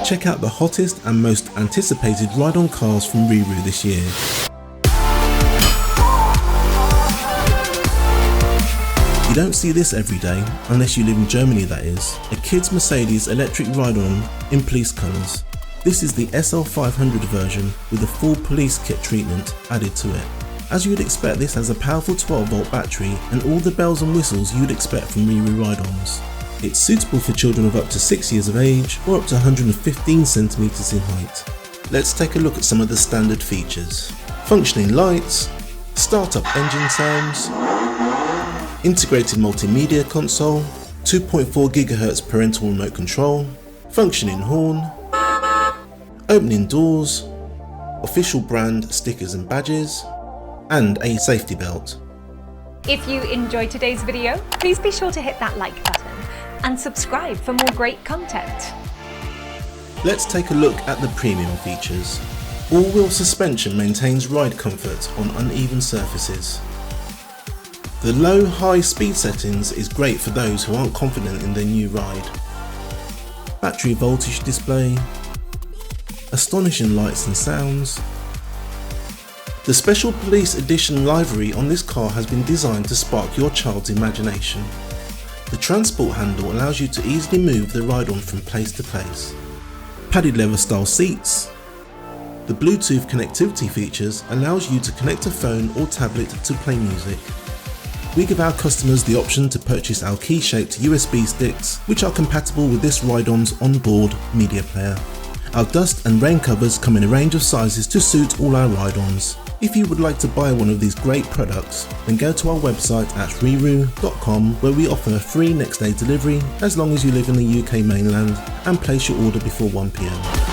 check out the hottest and most anticipated ride-on cars from RiiRoo this year. You don't see this every day, unless you live in Germany that is, a kid's Mercedes electric ride-on in police colours. This is the SL500 version with a full police kit treatment added to it. As you would expect, this has a powerful 12-volt battery and all the bells and whistles you'd expect from RiiRoo ride-ons. It's suitable for children of up to 6 years of age or up to 115 centimeters in height. Let's take a look at some of the standard features. Functioning lights, start-up engine sounds, integrated multimedia console, 2.4 gigahertz parental remote control, functioning horn, opening doors, official brand stickers and badges, and a safety belt. If you enjoyed today's video, please be sure to hit that like button and subscribe for more great content. Let's take a look at the premium features. All-wheel suspension maintains ride comfort on uneven surfaces. The low-high speed settings is great for those who aren't confident in their new ride. Battery voltage display, astonishing lights and sounds. The special police edition livery on this car has been designed to spark your child's imagination. The transport handle allows you to easily move the ride-on from place to place. Padded leather style seats. The Bluetooth connectivity features allows you to connect a phone or tablet to play music. We give our customers the option to purchase our key-shaped USB sticks, which are compatible with this ride-on's onboard media player. Our dust and rain covers come in a range of sizes to suit all our ride-ons. If you would like to buy one of these great products, then go to our website at RiiRoo.com, where we offer a free next day delivery as long as you live in the UK mainland and place your order before 1 PM.